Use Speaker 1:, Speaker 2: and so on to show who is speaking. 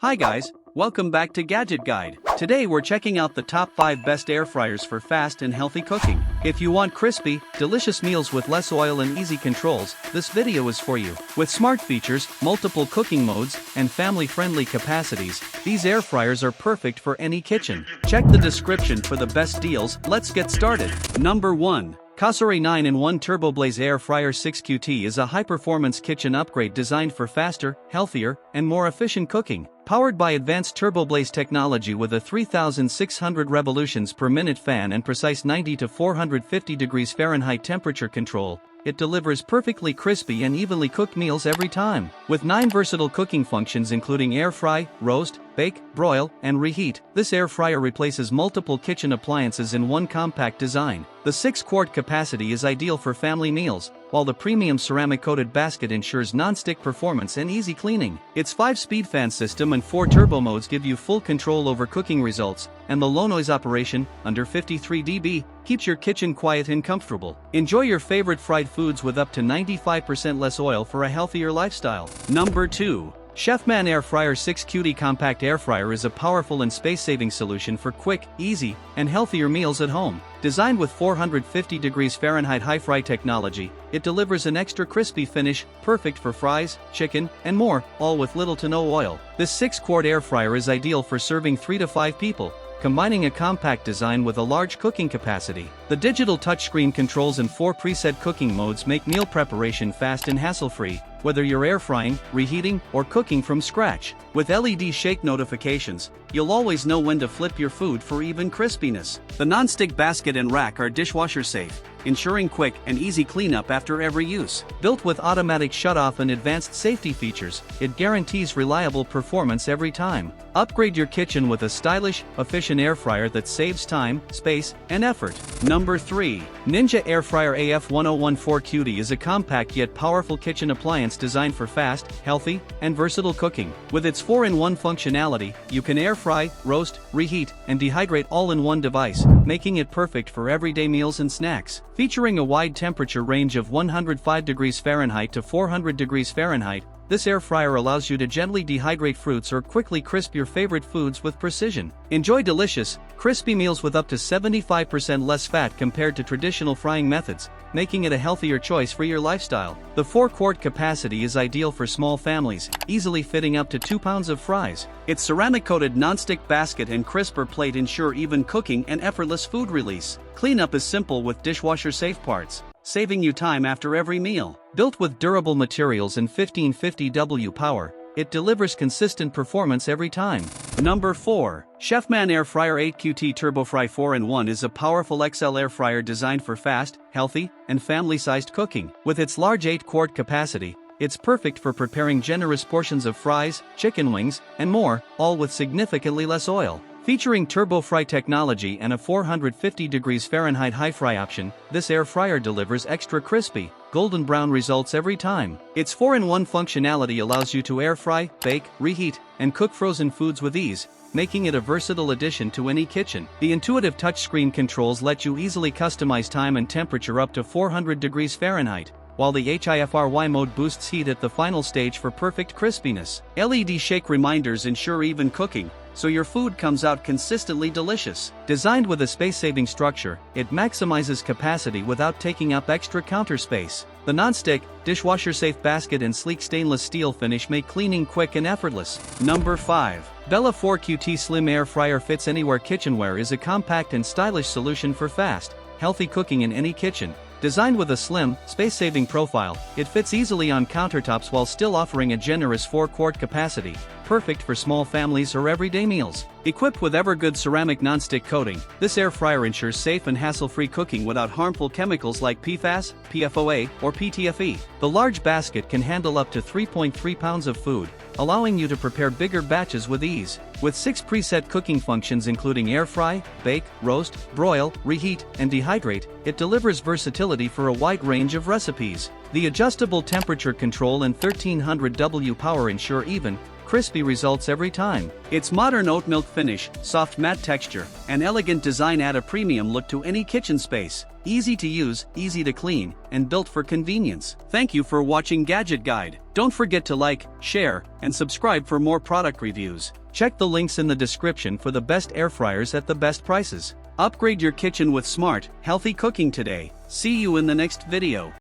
Speaker 1: Hi guys, welcome back to Gadget Guide. Today we're checking out the top 5 best air fryers for fast and healthy cooking. If you want crispy, delicious meals with less oil and easy controls, this video is for you. With smart features, multiple cooking modes, and family-friendly capacities, these air fryers are perfect for any kitchen. Check the description for the best deals. Let's get started. Number 1. Cosori 9-in-1 TurboBlaze Air Fryer 6QT is a high-performance kitchen upgrade designed for faster, healthier, and more efficient cooking. Powered by advanced TurboBlaze technology with a 3,600 revolutions per minute fan and precise 90 to 450 degrees Fahrenheit temperature control, it delivers perfectly crispy and evenly cooked meals every time. With 9 versatile cooking functions including air fry, roast, bake, broil, and reheat, this air fryer replaces multiple kitchen appliances in one compact design. The 6-quart capacity is ideal for family meals, while the premium ceramic-coated basket ensures non-stick performance and easy cleaning. Its 5-speed fan system and 4 turbo modes give you full control over cooking results, and the low-noise operation, under 53 dB, keeps your kitchen quiet and comfortable. Enjoy your favorite fried foods with up to 95% less oil for a healthier lifestyle. Number 2. Chefman Air Fryer 6QT Compact Air Fryer is a powerful and space-saving solution for quick, easy, and healthier meals at home. Designed with 450 degrees Fahrenheit high-fry technology, it delivers an extra crispy finish, perfect for fries, chicken, and more, all with little to no oil. This 6-quart air fryer is ideal for serving 3 to 5 people, combining a compact design with a large cooking capacity. The digital touchscreen controls and 4 preset cooking modes make meal preparation fast and hassle-free, whether you're air frying, reheating, or cooking from scratch. With LED shake notifications, you'll always know when to flip your food for even crispiness. The non-stick basket and rack are dishwasher safe, ensuring quick and easy cleanup after every use. Built with automatic shutoff and advanced safety features, it guarantees reliable performance every time. Upgrade your kitchen with a stylish, efficient air fryer that saves time, space, and effort. Number 3. Ninja Air Fryer AF1014QT is a compact yet powerful kitchen appliance designed for fast, healthy, and versatile cooking. With its 4-in-1 functionality, you can air fry, roast, reheat, and dehydrate all in one device, making it perfect for everyday meals and snacks. Featuring a wide temperature range of 105 degrees Fahrenheit to 400 degrees Fahrenheit, this air fryer allows you to gently dehydrate fruits or quickly crisp your favorite foods with precision. Enjoy delicious, crispy meals with up to 75% less fat compared to traditional frying methods, making it a healthier choice for your lifestyle. The 4-quart capacity is ideal for small families, easily fitting up to 2 pounds of fries. Its ceramic-coated non-stick basket and crisper plate ensure even cooking and effortless food release. Cleanup is simple with dishwasher-safe parts, saving you time after every meal. Built with durable materials and 1550W power, it delivers consistent performance every time. Number 4. Chefman Air Fryer 8QT TurboFry 4-in-1 is a powerful XL air fryer designed for fast, healthy, and family-sized cooking. With its large 8-quart capacity, it's perfect for preparing generous portions of fries, chicken wings, and more, all with significantly less oil. Featuring TurboFry technology and a 450 degrees Fahrenheit high fry option, this air fryer delivers extra crispy, golden brown results every time. Its 4-in-1 functionality allows you to air fry, bake, reheat, and cook frozen foods with ease, making it a versatile addition to any kitchen. The intuitive touchscreen controls let you easily customize time and temperature up to 400 degrees Fahrenheit, while the HIFRY mode boosts heat at the final stage for perfect crispiness. LED shake reminders ensure even cooking, so your food comes out consistently delicious. Designed with a space-saving structure, it maximizes capacity without taking up extra counter space. The non-stick, dishwasher-safe basket and sleek stainless steel finish make cleaning quick and effortless. Number 5. Bella 4QT Slim Air Fryer Fits Anywhere Kitchenware is a compact and stylish solution for fast, healthy cooking in any kitchen. Designed with a slim, space-saving profile, it fits easily on countertops while still offering a generous 4-quart capacity, perfect for small families or everyday meals. Equipped with Evergood ceramic non-stick coating, this air fryer ensures safe and hassle-free cooking without harmful chemicals like PFAS, PFOA, or PTFE. The large basket can handle up to 3.3 pounds of food, allowing you to prepare bigger batches with ease. With 6 preset cooking functions including air fry, bake, roast, broil, reheat, and dehydrate, it delivers versatility for a wide range of recipes. The adjustable temperature control and 1300W power ensure even, crispy results every time. Its modern oat milk finish, soft matte texture, and elegant design add a premium look to any kitchen space. Easy to use, easy to clean, and built for convenience. Thank you for watching Gadget Guide. Don't forget to like, share, and subscribe for more product reviews. Check the links in the description for the best air fryers at the best prices. Upgrade your kitchen with smart, healthy cooking today. See you in the next video.